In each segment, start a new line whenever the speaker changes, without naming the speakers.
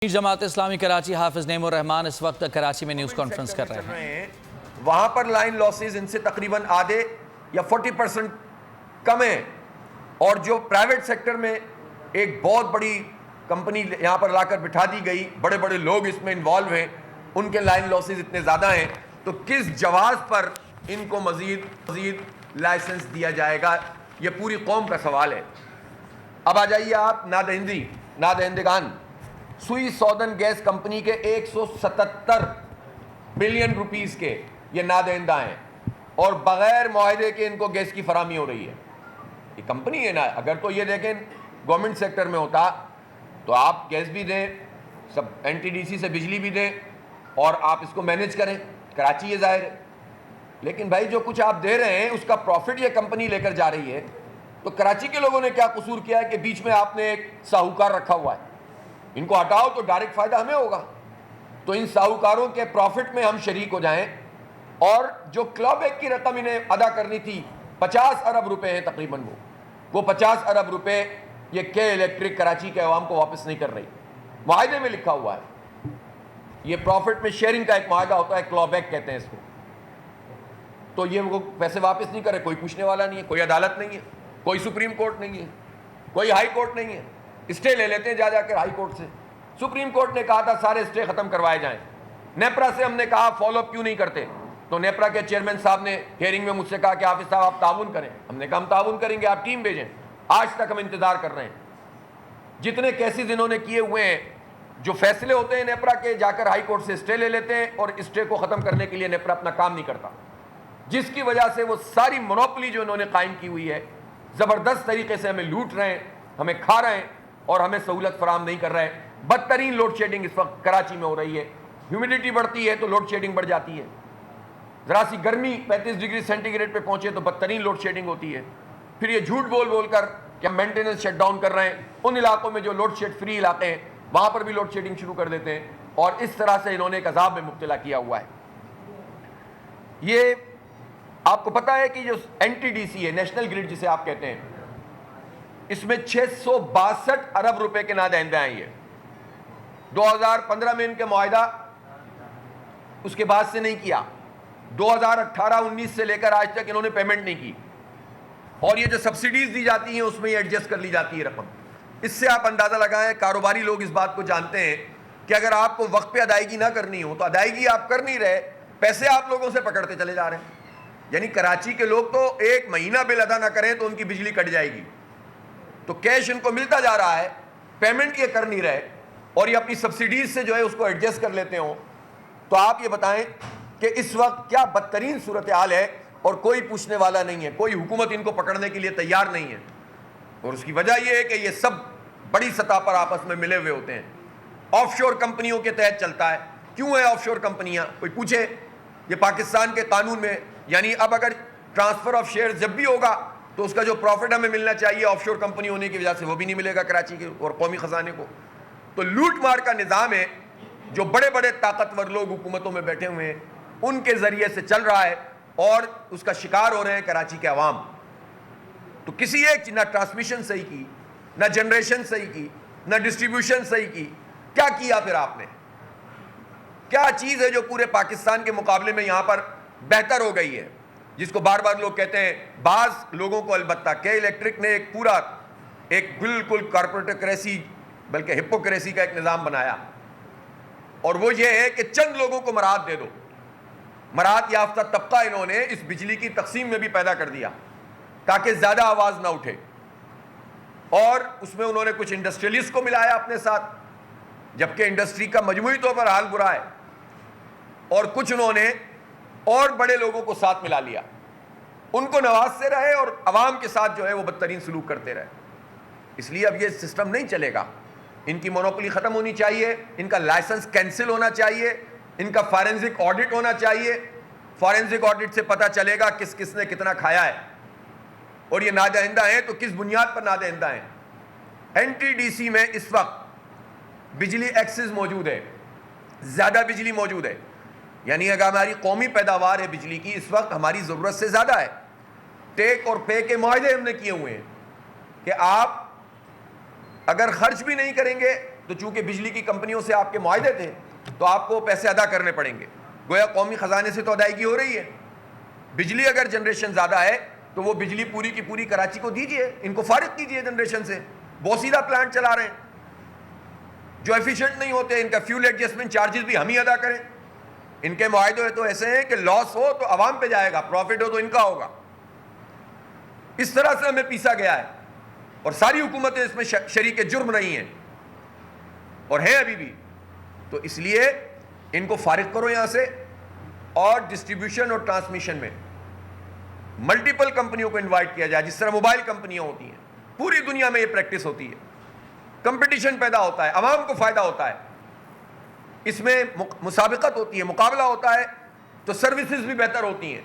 جماعت اسلامی کراچی حافظ نعیم الرحمان اس وقت کراچی میں نیوز کانفرنس کر رہے ہیں۔
وہاں پر لائن لاسز ان سے تقریباً آدھے یا 40% کم ہیں، اور جو پرائیویٹ سیکٹر میں ایک بہت بڑی کمپنی یہاں پر لا کر بٹھا دی گئی، بڑے بڑے لوگ اس میں انوالو ہیں، ان کے لائن لاسز اتنے زیادہ ہیں، تو کس جواز پر ان کو مزید لائسنس دیا جائے گا؟ یہ پوری قوم کا سوال ہے۔ اب آ جائیے آپ نادہندگان سوئی سودرن گیس کمپنی کے 177 بلین روپیز کے یہ نادہندہ ہیں، اور بغیر معاہدے کے ان کو گیس کی فراہمی ہو رہی ہے۔ یہ کمپنی ہے نا، اگر تو یہ دیکھیں گورنمنٹ سیکٹر میں ہوتا تو آپ گیس بھی دیں، سب NTDC سے بجلی بھی دیں، اور آپ اس کو مینیج کریں۔ کراچی یہ ظاہر ہے، لیکن بھائی جو کچھ آپ دے رہے ہیں اس کا پروفٹ یہ کمپنی لے کر جا رہی ہے، تو کراچی کے لوگوں نے کیا قصور کیا ہے کہ بیچ میں آپ نے ایک ساہوکار رکھا ہوا ہے؟ ان کو ہٹاؤ تو ڈائریکٹ فائدہ ہمیں ہوگا، تو ان ساہوکاروں کے پروفٹ میں ہم شریک ہو جائیں، اور جو کلب ایک کی رقم انہیں ادا کرنی تھی 50 ارب روپے ہیں تقریباً، وہ 50 ارب روپے یہ کے الیکٹرک کراچی کے عوام کو واپس نہیں کر رہی۔ معاہدے میں لکھا ہوا ہے، یہ پروفٹ میں شیئرنگ کا ایک معاہدہ ہوتا ہے، کلب ایک کہتے ہیں اس کو، تو یہ وہ پیسے واپس نہیں کرے، کوئی پوچھنے والا نہیں ہے، کوئی عدالت نہیں ہے، کوئی سپریم کورٹ نہیں ہے، کوئی ہائی کورٹ نہیں ہے۔ اسٹے لے لیتے ہیں جا کر ہائی کورٹ سے۔ سپریم کورٹ نے کہا تھا سارے اسٹے ختم کروائے جائیں۔ نیپرا سے ہم نے کہا فالو اپ کیوں نہیں کرتے، تو نیپرا کے چیئرمین صاحب نے ہیئرنگ میں مجھ سے کہا کہ حافظ صاحب آپ تعاون کریں۔ ہم نے کہا ہم تعاون کریں گے، آپ ٹیم بھیجیں۔ آج تک ہم انتظار کر رہے ہیں۔ جتنے کیسز انہوں نے کیے ہوئے ہیں، جو فیصلے ہوتے ہیں نیپرا کے، جا کر ہائی کورٹ سے اسٹے لے لیتے ہیں، اور اسٹے کو ختم کرنے کے لیے نیپرا اپنا کام نہیں کرتا، جس کی وجہ سے وہ ساری مونوپلی جو انہوں نے قائم کی ہوئی ہے، زبردست طریقے سے ہمیں لوٹ رہے ہیں، ہمیں کھا رہے ہیں، اور ہمیں سہولت فراہم نہیں کر رہے ہیں۔ بدترین لوڈ شیڈنگ اس وقت کراچی میں ہو رہی ہے۔ ہیومیڈیٹی بڑھتی ہے تو لوڈ شیڈنگ بڑھ جاتی ہے، ذرا سی گرمی 35 ڈگری سینٹی گریڈ پہ پہنچے تو بدترین لوڈ شیڈنگ ہوتی ہے۔ پھر یہ جھوٹ بول کر کہ ہم مینٹیننس شٹ ڈاؤن کر رہے ہیں، ان علاقوں میں جو لوڈ شیڈ فری علاقے ہیں وہاں پر بھی لوڈ شیڈنگ شروع کر دیتے ہیں، اور اس طرح سے انہوں نے ایک عذاب میں مبتلا کیا ہوا ہے۔ یہ آپ کو پتا ہے کہ جو NTDC ہے، نیشنل گریڈ جسے آپ کہتے ہیں، اس میں 662 ارب روپے کے نادہندہ ہیں۔ یہ 2015 میں ان کے معاہدہ اس کے بعد سے نہیں کیا، 2018-19 سے لے کر آج تک انہوں نے پیمنٹ نہیں کی، اور یہ جو سبسڈیز دی جاتی ہیں اس میں یہ ایڈجسٹ کر لی جاتی ہے رقم۔ اس سے آپ اندازہ لگائیں، کاروباری لوگ اس بات کو جانتے ہیں کہ اگر آپ کو وقت پہ ادائیگی نہ کرنی ہو تو ادائیگی آپ کر نہیں رہے، پیسے آپ لوگوں سے پکڑتے چلے جا رہے ہیں۔ یعنی کراچی کے لوگ تو ایک مہینہ بل ادا نہ کریں تو ان کی بجلی کٹ جائے گی، تو کیش ان کو ملتا جا رہا ہے، پیمنٹ یہ کر نہیں رہے، اور یہ اپنی سبسڈیز سے جو ہے اس کو ایڈجسٹ کر لیتے ہوں۔ تو آپ یہ بتائیں کہ اس وقت کیا بدترین صورتحال ہے، اور کوئی پوچھنے والا نہیں ہے، کوئی حکومت ان کو پکڑنے کے لیے تیار نہیں ہے، اور اس کی وجہ یہ ہے کہ یہ سب بڑی سطح پر آپس میں ملے ہوئے ہوتے ہیں۔ آف شور کمپنیوں کے تحت چلتا ہے۔ کیوں ہے آف شور کمپنیاں؟ کوئی پوچھے؟ یہ پاکستان کے قانون میں، یعنی اب اگر ٹرانسفر آف شیئر جب بھی ہوگا تو اس کا جو پروفٹ ہمیں ملنا چاہیے آف شور کمپنی ہونے کی وجہ سے وہ بھی نہیں ملے گا کراچی کے اور قومی خزانے کو۔ تو لوٹ مار کا نظام ہے جو بڑے بڑے طاقتور لوگ حکومتوں میں بیٹھے ہوئے ہیں ان کے ذریعے سے چل رہا ہے، اور اس کا شکار ہو رہے ہیں کراچی کے عوام۔ تو کسی ایک نہ ٹرانسمیشن صحیح کی، نہ جنریشن صحیح کی، نہ ڈسٹریبیوشن صحیح کی۔ کیا کیا پھر آپ نے؟ کیا چیز ہے جو پورے پاکستان کے مقابلے میں یہاں پر بہتر ہو گئی ہے، جس کو بار بار لوگ کہتے ہیں؟ بعض لوگوں کو البتہ کے الیکٹرک نے ایک پورا ایک بالکل کارپوریٹوکریسی بلکہ ہپوکریسی کا ایک نظام بنایا، اور وہ یہ ہے کہ چند لوگوں کو مراعات دے دو۔ مراعات یافتہ طبقہ انہوں نے اس بجلی کی تقسیم میں بھی پیدا کر دیا تاکہ زیادہ آواز نہ اٹھے، اور اس میں انہوں نے کچھ انڈسٹریلسٹ کو ملایا اپنے ساتھ، جبکہ انڈسٹری کا مجموعی طور پر حال برا ہے، اور کچھ انہوں نے اور بڑے لوگوں کو ساتھ ملا لیا، ان کو نوازتے رہے اور عوام کے ساتھ جو ہے وہ بدترین سلوک کرتے رہے۔ اس لیے اب یہ سسٹم نہیں چلے گا، ان کی مونوپلی ختم ہونی چاہیے، ان کا لائسنس کینسل ہونا چاہیے، ان کا فارنزک آڈٹ ہونا چاہیے۔ فارنزک آڈٹ سے پتہ چلے گا کس کس نے کتنا کھایا ہے، اور یہ نادہندہ ہیں تو کس بنیاد پر نادہندہ ہیں۔ NTDC میں اس وقت بجلی ایکسس موجود ہے، زیادہ بجلی موجود ہے، یعنی اگر ہماری قومی پیداوار ہے بجلی کی اس وقت ہماری ضرورت سے زیادہ ہے۔ ٹیک اور پے کے معاہدے ہم نے کیے ہوئے ہیں کہ آپ اگر خرچ بھی نہیں کریں گے تو چونکہ بجلی کی کمپنیوں سے آپ کے معاہدے تھے تو آپ کو پیسے ادا کرنے پڑیں گے. گویا قومی خزانے سے تو ادائیگی ہو رہی ہے. بجلی اگر جنریشن زیادہ ہے تو وہ بجلی پوری کی پوری کراچی کو دیجئے, ان کو فارغ کیجئے جنریشن سے. بوسیدہ پلانٹ چلا رہے ہیں جو ایفیشینٹ نہیں ہوتے, ان کا فیول ایڈجسٹمنٹ چارجز بھی ہم ہی ادا کریں. ان کے معاہدے تو ایسے ہیں کہ لاس ہو تو عوام پہ جائے گا, پروفٹ ہو تو ان کا ہوگا. اس طرح سے ہمیں پیسا گیا ہے اور ساری حکومتیں اس میں شریک جرم نہیں ہیں اور ہیں ابھی بھی. تو اس لیے ان کو فارغ کرو یہاں سے, اور ڈسٹریبیوشن اور ٹرانسمیشن میں ملٹیپل کمپنیوں کو انوائٹ کیا جائے, جس طرح موبائل کمپنیاں ہوتی ہیں. پوری دنیا میں یہ پریکٹس ہوتی ہے. کمپٹیشن پیدا ہوتا ہے, عوام کو فائدہ ہوتا ہے, اس میں مسابقت ہوتی ہے, مقابلہ ہوتا ہے, تو سروسز بھی بہتر ہوتی ہیں.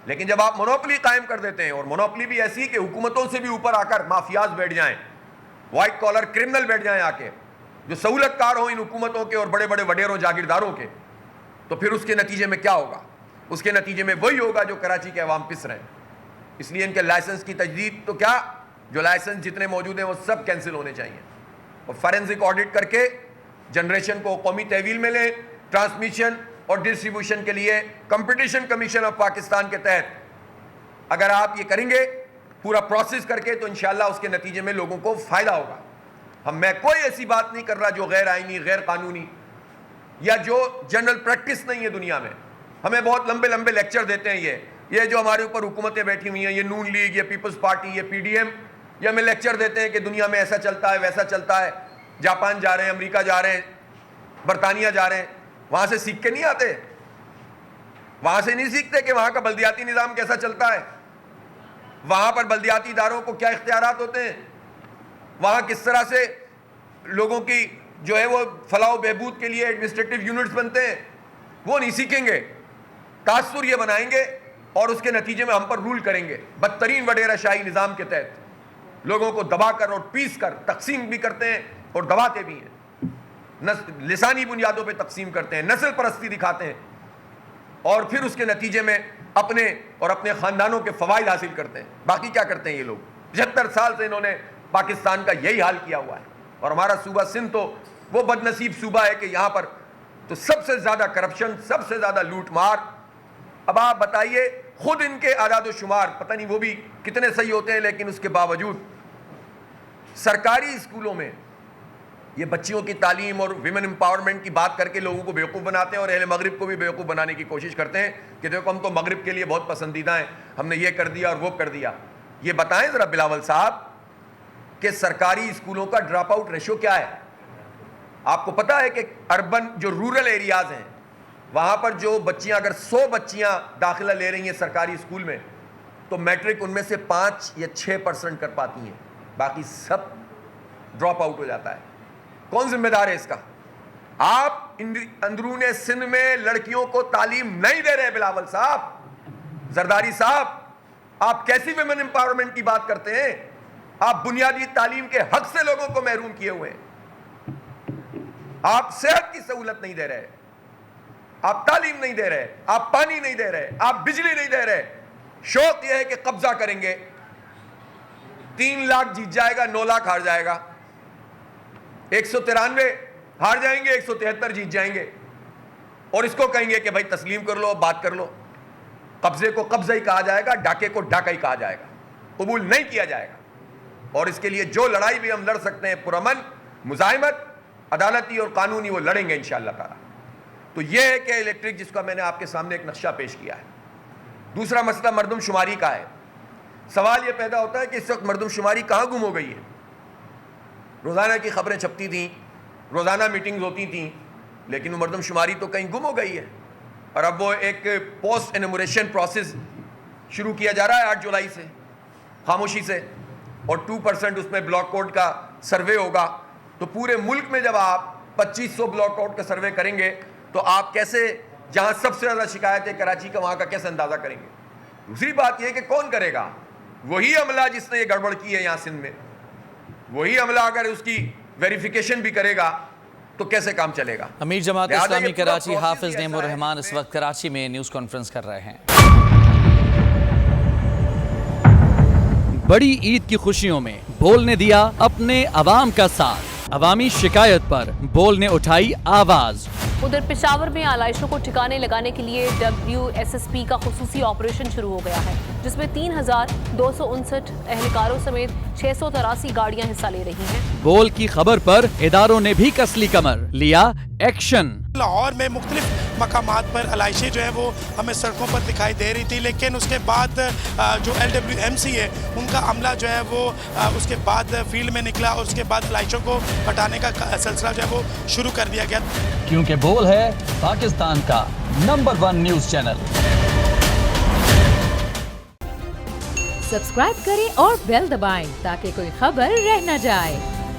لیکن جب آپ مونوپلی قائم کر دیتے ہیں, اور مونوپلی بھی ایسی کہ حکومتوں سے بھی اوپر آ کر مافیاز بیٹھ جائیں, وائٹ کالر کرمنل بیٹھ جائیں آ کے, جو سہولت کار ہوں ان حکومتوں کے اور بڑے بڑے وڈیروں جاگیرداروں کے, تو پھر اس کے نتیجے میں کیا ہوگا؟ اس کے نتیجے میں وہی ہوگا جو کراچی کے عوام پس رہے ہیں. اس لیے ان کے لائسنس کی تجدید تو کیا, جو لائسنس جتنے موجود ہیں وہ سب کینسل ہونے چاہیے, اور فارنزک آڈٹ کر کے جنریشن کو قومی تحویل میں لیں. ٹرانسمیشن اور ڈسٹریبیوشن کے لیے کمپٹیشن کمیشن آف پاکستان کے تحت اگر آپ یہ کریں گے پورا پروسیس کر کے, تو انشاءاللہ اس کے نتیجے میں لوگوں کو فائدہ ہوگا. میں کوئی ایسی بات نہیں کر رہا جو غیر آئینی, غیر قانونی یا جو جنرل پریکٹس نہیں ہے دنیا میں. ہمیں بہت لمبے لمبے لیکچر دیتے ہیں یہ جو ہمارے اوپر حکومتیں بیٹھی ہوئی ہیں, یہ نون لیگ, یہ پیپلز پارٹی, یہ پی ڈی ایم, یہ ہمیں لیکچر دیتے ہیں کہ دنیا میں ایسا چلتا ہے ویسا چلتا ہے. جاپان جا رہے ہیں, امریکہ جا رہے ہیں, برطانیہ جا رہے ہیں, وہاں سے سیکھ کے نہیں آتے, وہاں سے نہیں سیکھتے کہ وہاں کا بلدیاتی نظام کیسا چلتا ہے, وہاں پر بلدیاتی اداروں کو کیا اختیارات ہوتے ہیں, وہاں کس طرح سے لوگوں کی جو ہے وہ فلاح و بہبود کے لیے ایڈمنسٹریٹو یونٹس بنتے ہیں. وہ نہیں سیکھیں گے, تاثر یہ بنائیں گے اور اس کے نتیجے میں ہم پر رول کریں گے بدترین وڈیرہ شاہی نظام کے تحت. لوگوں کو دبا کر اور پیس کر تقسیم بھی کرتے ہیں اور دباتے بھی ہیں, لسانی بنیادوں پہ تقسیم کرتے ہیں, نسل پرستی دکھاتے ہیں, اور پھر اس کے نتیجے میں اپنے اور اپنے خاندانوں کے فوائد حاصل کرتے ہیں. باقی کیا کرتے ہیں یہ لوگ؟ 75 سال سے انہوں نے پاکستان کا یہی حال کیا ہوا ہے. اور ہمارا صوبہ سندھ تو وہ بدنصیب صوبہ ہے کہ یہاں پر تو سب سے زیادہ کرپشن, سب سے زیادہ لوٹ مار. اب آپ بتائیے, خود ان کے اعداد و شمار پتہ نہیں وہ بھی کتنے صحیح ہوتے ہیں, لیکن اس کے باوجود سرکاری اسکولوں میں یہ بچیوں کی تعلیم اور ویمن امپاورمنٹ کی بات کر کے لوگوں کو بیوقوف بناتے ہیں, اور اہل مغرب کو بھی بیوقوف بنانے کی کوشش کرتے ہیں کہ دیکھو ہم تو مغرب کے لیے بہت پسندیدہ ہیں, ہم نے یہ کر دیا اور وہ کر دیا. یہ بتائیں ذرا بلاول صاحب کہ سرکاری اسکولوں کا ڈراپ آؤٹ ریشو کیا ہے؟ آپ کو پتا ہے کہ اربن جو رورل ایریاز ہیں وہاں پر جو بچیاں, اگر 100 بچیاں داخلہ لے رہی ہیں سرکاری اسکول میں, تو میٹرک ان میں سے 5 یا 6% کر پاتی ہیں, باقی سب ڈراپ آؤٹ ہو جاتا ہے. کون ذمہ دار ہے اس کا؟ آپ اندرون سندھ میں لڑکیوں کو تعلیم نہیں دے رہے بلاول صاحب, زرداری صاحب. آپ کیسی ویمن امپاورمنٹ کی بات کرتے ہیں؟ آپ بنیادی تعلیم کے حق سے لوگوں کو محروم کیے ہوئے ہیں. آپ صحت کی سہولت نہیں دے رہے, آپ تعلیم نہیں دے رہے, آپ پانی نہیں دے رہے, آپ بجلی نہیں دے رہے. شوق یہ ہے کہ قبضہ کریں گے, 3 لاکھ جیت جائے گا, 9 لاکھ ہار جائے گا, 193 ہار جائیں گے, 173 جیت جائیں گے, اور اس کو کہیں گے کہ بھائی تسلیم کر لو, بات کر لو. قبضے کو قبضہ ہی کہا جائے گا, ڈاکے کو ڈاکہ ہی کہا جائے گا, قبول نہیں کیا جائے گا. اور اس کے لیے جو لڑائی بھی ہم لڑ سکتے ہیں پرامن, مزاحمت, عدالتی اور قانونی, وہ لڑیں گے انشاءاللہ تعالی. تو یہ ہے کہ الیکٹرک, جس کا میں نے آپ کے سامنے ایک نقشہ پیش کیا ہے. دوسرا مسئلہ مردم شماری کا ہے. سوال یہ پیدا ہوتا ہے کہ اس وقت مردم شماری کہاں گم ہو گئی ہے؟ روزانہ کی خبریں چھپتی تھیں, روزانہ میٹنگز ہوتی تھیں, لیکن وہ مردم شماری تو کہیں گم ہو گئی ہے. اور اب وہ ایک پوسٹ انیموریشن پروسیس شروع کیا جا رہا ہے 8 جولائی سے, خاموشی سے, اور 2% اس میں بلاک کوڈ کا سروے ہوگا. تو پورے ملک میں جب آپ 2500 بلاک کوڈ کا سروے کریں گے تو آپ کیسے, جہاں سب سے زیادہ شکایت ہے کراچی کا, وہاں کا کیسے اندازہ کریں گے؟ دوسری بات یہ کہ کون کرے گا؟ وہی عملہ جس نے یہ گڑبڑ کی ہے یہاں سندھ میں, وہی عملہ اگر اس کی ویریفیکیشن بھی کرے گا تو کیسے کام چلے گا؟
امیر جماعت اسلامی کراچی حافظ نعیم الرحمان اس وقت کراچی میں نیوز کانفرنس کر رہے ہیں. بڑی عید کی خوشیوں میں بولنے دیا اپنے عوام کا ساتھ. عوامی شکایت پر بول نے اٹھائی آواز.
ادھر پشاور میں آلائشوں کو ٹھکانے لگانے کے لیے WSSP کا خصوصی آپریشن شروع ہو گیا ہے، جس میں 3,259 اہلکاروں سمیت 683 گاڑیاں حصہ لے رہی ہیں.
بول کی خبر پر اداروں نے بھی کس لی کمر، لیا ایکشن.
لاہور میں مختلف مقامات پر علائشیں جو ہیں وہ ہمیں سڑکوں پر دکھائی دے رہی تھی، لیکن اس کے بعد جو LWMC ہے ان کا عملہ جو ہے وہ اس کے بعد فیلڈ میں نکلا اور اس کے بعد علائشوں کو ہٹانے کا سلسلہ جو ہے وہ شروع کر دیا گیا.
کیونکہ بول ہے پاکستان کا نمبر 1 نیوز چینل.
سبسکرائب کریں اور بیل دبائیں تاکہ کوئی خبر رہ نہ جائے.